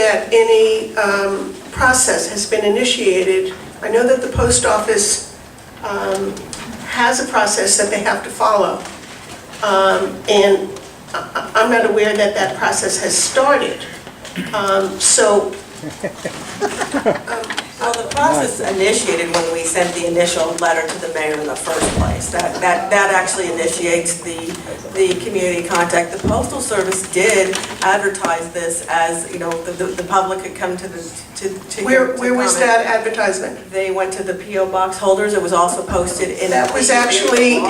that any process has been initiated. I know that the post office has a process that they have to follow, and I'm not aware that that process has started. Well, the process initiated when we sent the initial letter to the mayor in the first place. That actually initiates the community contact. The Postal Service did advertise this as, you know, the public could come to the Where was that advertisement? They went to the P.O. box holders. It was also posted in That was actually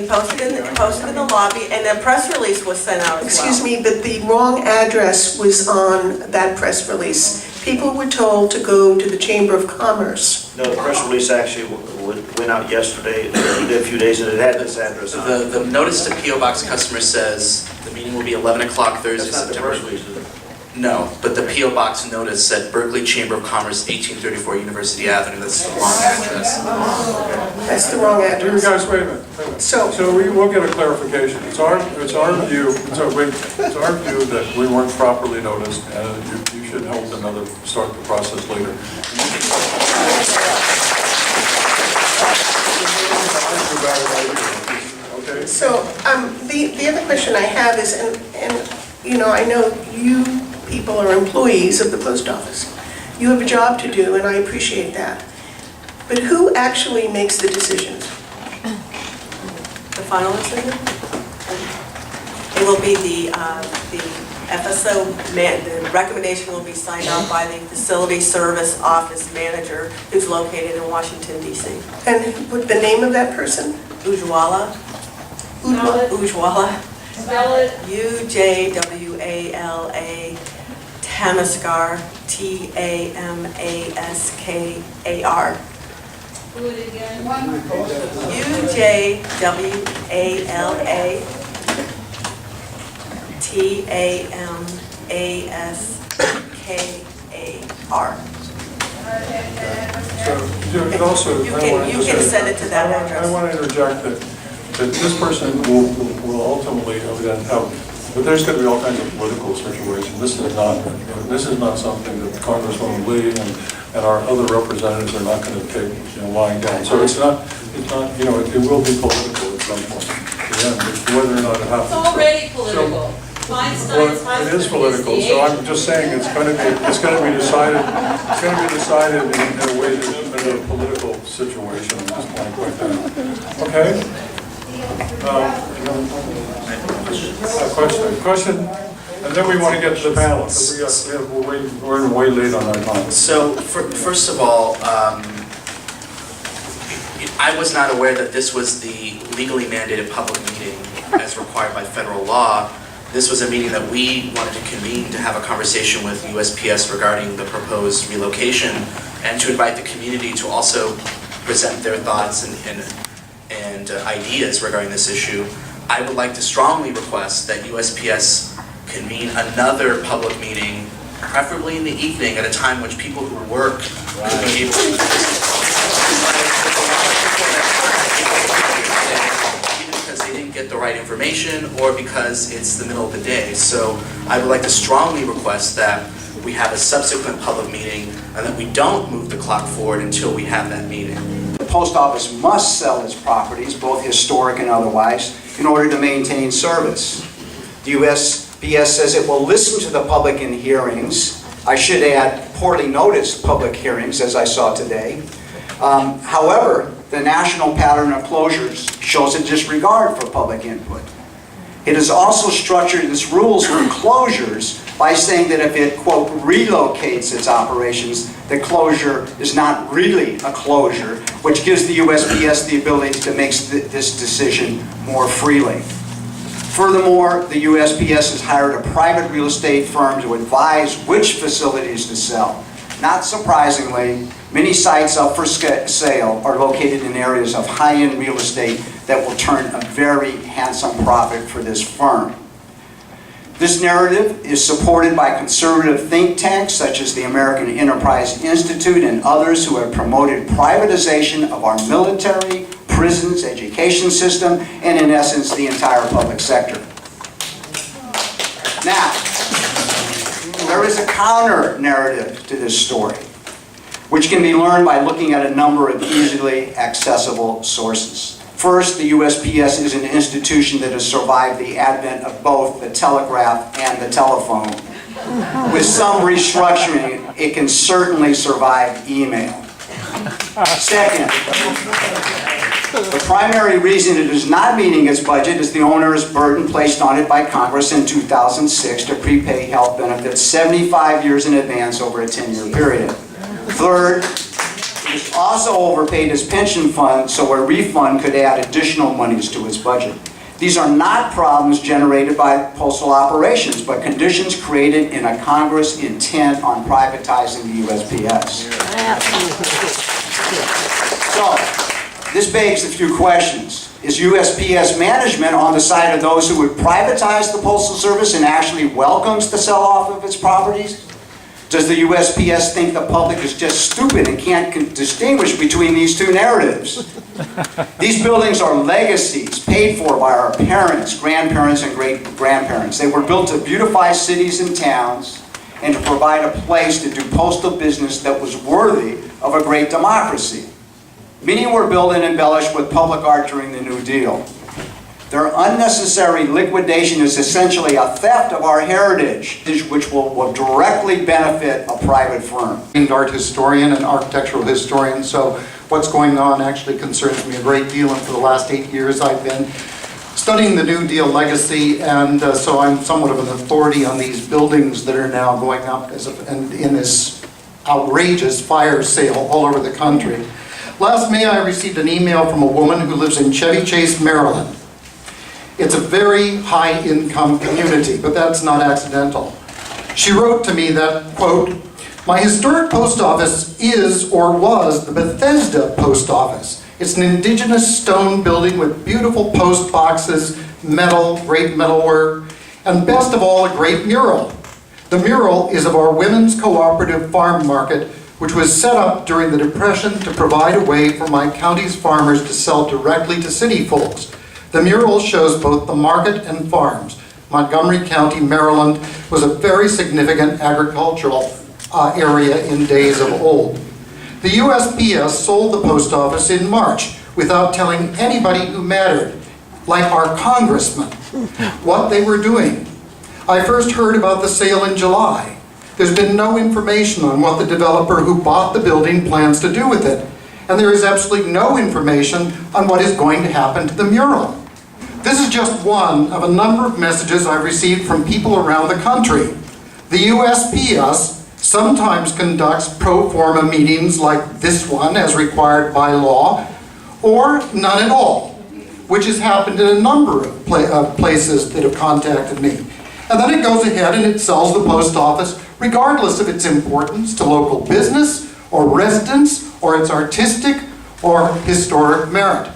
posted in the lobby, and a press release was sent out as well. Excuse me, but the wrong address was on that press release. People were told to go to the Chamber of Commerce. No, the press release actually went out yesterday, a few days, and it had this address on it. The notice to P.O. Box customer says the meeting will be 11 o'clock Thursday, That's not the September. press release, is it? No, but the P.O. Box notice said Berkeley Chamber of Commerce, 1834 University Avenue. That's the wrong address. That's the wrong address. Guys, wait a minute. So we will get a clarification. It's our view that we weren't properly noticed, and you should start the process later. Okay. So the other question I have is, and you know, I know you people are employees of the post office. You have a job to do, and I appreciate that. But who actually makes the decisions? The final decision? It will be the FSO, the recommendation will be signed off by the Facility Service Office Manager, who's located in Washington, D.C. And what the name of that person? Ujwala. Ujwala. Spell it. U-J-W-A-L-A, Tamaskar, T-A-M-A-S-K-A-R. Do it again. U-J-W-A-L-A, T-A-M-A-S-K-A-R. So you can also, You can send it to that address. I want to interject that this person will ultimately then have, but there's going to be all kinds of political situations. This is not something that Congresswoman Lee and our other representatives are not going to take, you know, lying down. So it's not, you know, it will be political at some point. Yeah, whether or not it happens. It's already political. Well, it is political, so I'm just saying it's going to be decided in a way that's in a political situation at this point like that. Okay? Question, and then we want to get to the panel because we're way late on our time. So, first of all, I was not aware that this was the legally mandated public meeting as required by federal law. This was a meeting that we wanted to convene to have a conversation with USPS regarding the proposed relocation and to invite the community to also present their thoughts and ideas regarding this issue. I would like to strongly request that USPS convene another public meeting, preferably in the evening at a time which people who work will be able to because they didn't get the right information or because it's the middle of the day. So I would like to strongly request that we have a subsequent public meeting and that we don't move the clock forward until we have that meeting. The post office must sell its properties, both historic and otherwise, in order to maintain service. The USPS says it will listen to the public in hearings. I should add, poorly noticed public hearings, as I saw today. However, the national pattern of closures shows a disregard for public input. It has also structured its rules for closures by saying that if it, quote, relocates its operations, the closure is not really a closure, which gives the USPS the ability to make this decision more freely. Furthermore, the USPS has hired a private real estate firm to advise which facilities to sell. Not surprisingly, many sites up for sale are located in areas of high-end real estate that will turn a very handsome profit for this firm. This narrative is supported by conservative think tanks such as the American Enterprise Institute and others who have promoted privatization of our military, prisons, education system, and in essence, the entire public sector. Now, There is a counter narrative to this story, which can be learned by looking at a number of easily accessible sources. First, the USPS is an institution that has survived the advent of both the telegraph and the telephone. With some restructuring, it can certainly survive email. Second, the primary reason it is not meeting its budget is the onerous burden placed on it by Congress in 2006 to prepay health benefits 75 years in advance over a 10-year period. Third, it has also overpaid its pension fund, so a refund could add additional monies to its budget. These are not problems generated by postal operations, but conditions created in a Congress intent on privatizing the USPS. So, this begs a few questions. Is USPS management on the side of those who would privatize the Postal Service and actually welcomes the sell-off of its properties? Does the USPS think the public is just stupid and can't distinguish between these two narratives? These buildings are legacies paid for by our parents, grandparents, and great-grandparents. They were built to beautify cities and towns and to provide a place to do postal business that was worthy of a great democracy. Many were built and embellished with public art during the New Deal. Their unnecessary liquidation is essentially a theft of our heritage, which will directly benefit a private firm. I'm an art historian and architectural historian, so what's going on actually concerns me a great deal, and for the last 8 years I've been studying the New Deal legacy, and so I'm somewhat of an authority on these buildings that are now going up and in this outrageous fire sale all over the country. Last May I received an email from a woman who lives in Chevy Chase, Maryland. It's a very high-income community, but that's not accidental. She wrote to me that, quote, "My historic post office is or was the Bethesda post office. It's an indigenous stone building with beautiful post boxes, metal, great metalwork, and best of all, a great mural. The mural is of our women's cooperative farm market, which was set up during the Depression to provide a way for my county's farmers to sell directly to city folks. The mural shows both the market and farms. Montgomery County, Maryland, was a very significant agricultural area in days of old. The USPS sold the post office in March without telling anybody who mattered, like our congressman, what they were doing. I first heard about the sale in July. There's been no information on what the developer who bought the building plans to do with it, and there is absolutely no information on what is going to happen to the mural. This is just one of a number of messages I've received from people around the country. The USPS sometimes conducts pro forma meetings like this one as required by law, or none at all, which has happened in a number of places that have contacted me. And then it goes ahead and it sells the post office regardless of its importance to local business or residents or its artistic or historic merit.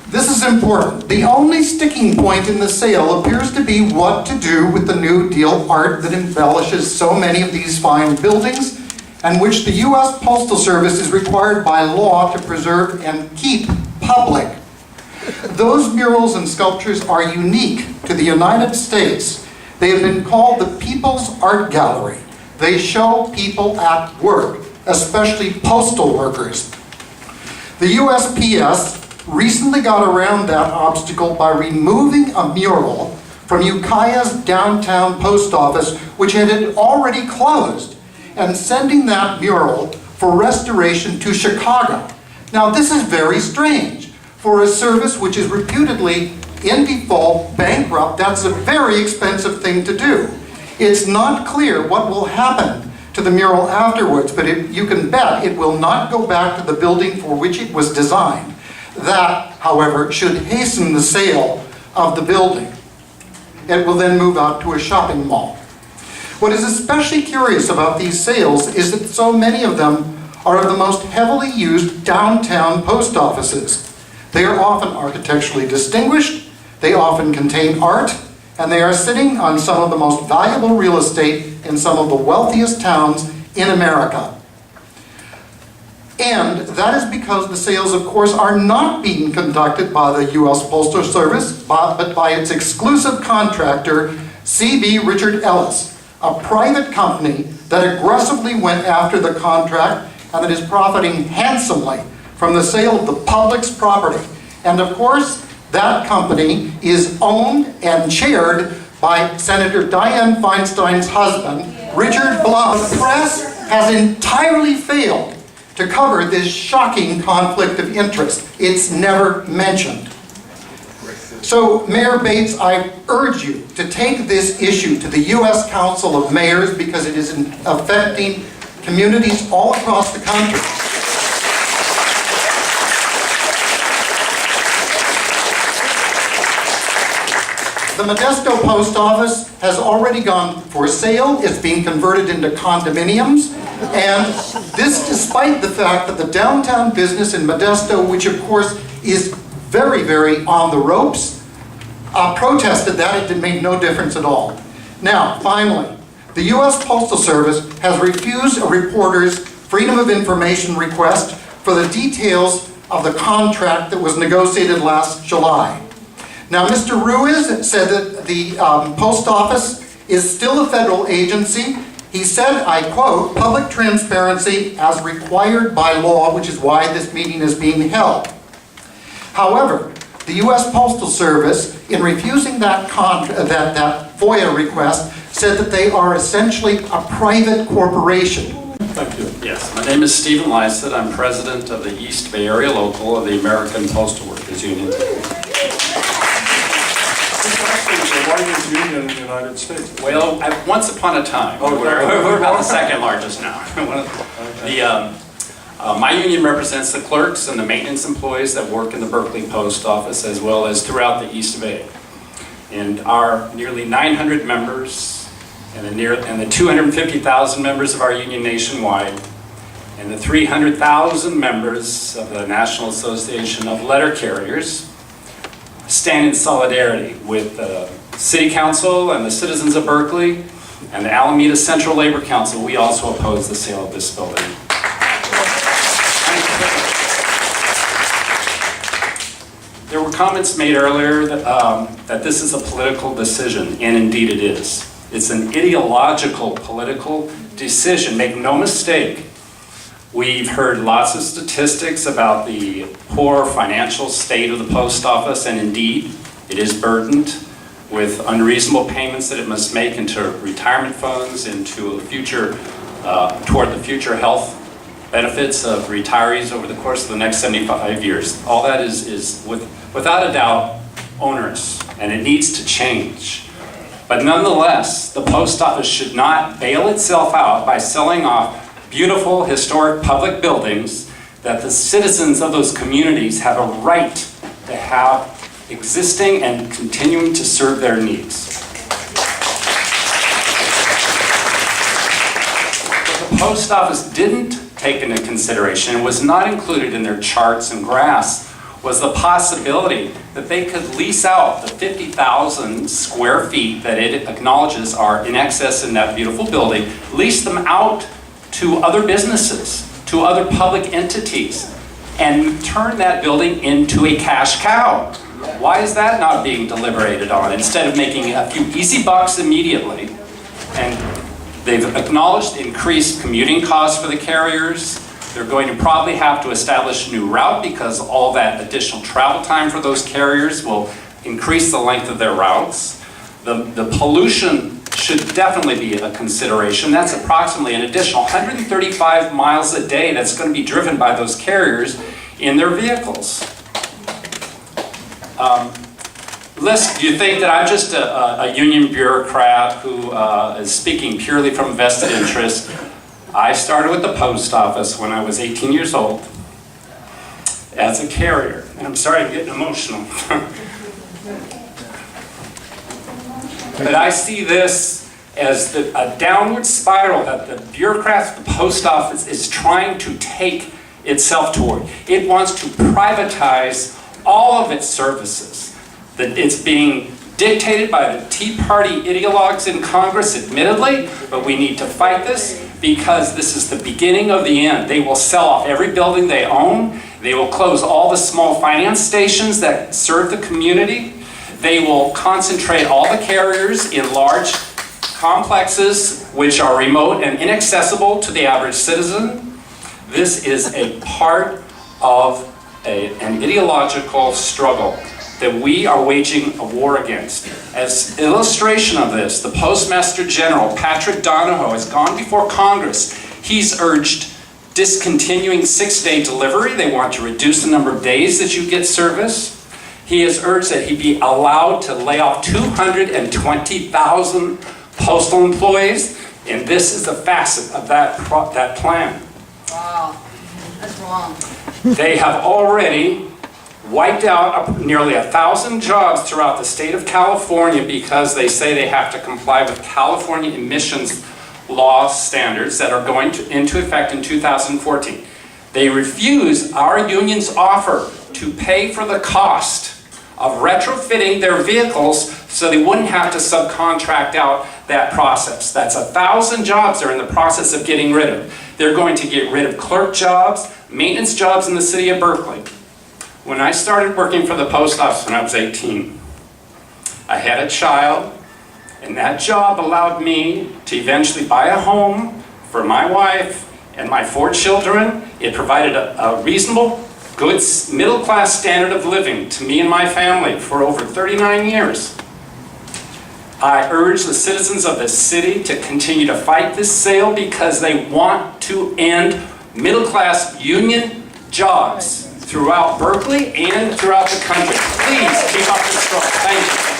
This is important. The only sticking point in the sale appears to be what to do with the New Deal art that embellishes so many of these fine buildings and which the U.S. Postal Service is required by law to preserve and keep public. Those murals and sculptures are unique to the United States. They have been called the People's Art Gallery. They show people at work, especially postal workers. The USPS recently got around that obstacle by removing a mural from Ukiah's downtown post office, which had already closed, and sending that mural for restoration to Chicago. Now, this is very strange. For a service which is reputedly in default, bankrupt, that's a very expensive thing to do. It's not clear what will happen to the mural afterwards, but you can bet it will not go back to the building for which it was designed. That, however, should hasten the sale of the building. It will then move out to a shopping mall. What is especially curious about these sales is that so many of them are of the most heavily used downtown post offices. They are often architecturally distinguished, they often contain art, and they are sitting on some of the most valuable real estate in some of the wealthiest towns in America. And that is because the sales, of course, are not being conducted by the U.S. Postal Service, but by its exclusive contractor, C.B. Richard Ellis, a private company that aggressively went after the contract and that is profiting handsomely from the sale of the public's property. And of course, that company is owned and chaired by Senator Dianne Feinstein's husband, Richard Blum. The press has entirely failed to cover this shocking conflict of interest. It's never mentioned. So, Mayor Bates, I urge you to take this issue to the U.S. Council of Mayors because it is affecting communities all across the country. The Modesto Post Office has already gone for sale. It's being converted into condominiums. And this despite the fact that the downtown business in Modesto, which of course is very, very on the ropes, protested that. It made no difference at all. Now, finally, the U.S. Postal Service has refused a reporter's Freedom of Information request for the details of the contract that was negotiated last July. Now, Mr. Ruiz said that the Post Office is still a federal agency. He said, I quote, "public transparency as required by law," which is why this meeting is being held. However, the U.S. Postal Service, in refusing that FOIA request, said that they are essentially a private corporation. Thank you. Yes, my name is Stephen Lysett. I'm president of the East Bay Area Local of the American Postal Workers Union. It's the largest union in the United States. Well, once upon a time, we're about the second largest now. My union represents the clerks and the maintenance employees that work in the Berkeley Post Office as well as throughout the East Bay. And our nearly 900 members and the 250,000 members of our union nationwide and the 300,000 members of the National Association of Letter Carriers stand in solidarity with the City Council and the citizens of Berkeley and the Alameda Central Labor Council. We also oppose the sale of this building. There were comments made earlier that this is a political decision, and indeed it is. It's an ideological political decision. Make no mistake, we've heard lots of statistics about the poor financial state of the post office, and indeed, it is burdened with unreasonable payments that it must make into retirement funds, into future, toward the future health benefits of retirees over the course of the next 75 years. All that is without a doubt, onerous, and it needs to change. But nonetheless, the post office should not bail itself out by selling off beautiful, historic public buildings that the citizens of those communities have a right to have existing and continuing to serve their needs. What the post office didn't take into consideration and was not included in their charts and graphs was the possibility that they could lease out the 50,000 square feet that it acknowledges are in excess in that beautiful building, lease them out to other businesses, to other public entities, and turn that building into a cash cow. Why is that not being deliberated on? Instead of making a few easy bucks immediately, and they've acknowledged increased commuting costs for the carriers. They're going to probably have to establish a new route because all that additional travel time for those carriers will increase the length of their routes. The pollution should definitely be a consideration. That's approximately an additional 135 miles a day that's going to be driven by those carriers in their vehicles. Listen, do you think that I'm just a union bureaucrat who is speaking purely from vested interest? I started with the post office when I was 18 years old as a carrier. And I'm sorry, I'm getting emotional. But I see this as a downward spiral that the bureaucrats of the post office is trying to take itself toward. It wants to privatize all of its services. That it's being dictated by the Tea Party ideologues in Congress, admittedly, but we need to fight this because this is the beginning of the end. They will sell off every building they own. They will close all the small finance stations that serve the community. They will concentrate all the carriers in large complexes which are remote and inaccessible to the average citizen. This is a part of an ideological struggle that we are waging a war against. As illustration of this, the Postmaster General, Patrick Donahoe, has gone before Congress. He's urged discontinuing 6-day delivery. They want to reduce the number of days that you get service. He has urged that he be allowed to lay off 220,000 postal employees, and this is a facet of that plan. Wow, that's wrong. They have already wiped out nearly 1,000 jobs throughout the state of California because they say they have to comply with California emissions law standards that are going into effect in 2014. They refuse our union's offer to pay for the cost of retrofitting their vehicles so they wouldn't have to subcontract out that process. That's 1,000 jobs they're in the process of getting rid of. They're going to get rid of clerk jobs, maintenance jobs in the city of Berkeley. When I started working for the post office when I was 18, I had a child, and that job allowed me to eventually buy a home for my wife and my 4 children. It provided a reasonable, good, middle-class standard of living to me and my family for over 39 years. I urge the citizens of this city to continue to fight this sale because they want to end middle-class union jobs throughout Berkeley and throughout the country. Please keep up the struggle. Thank you.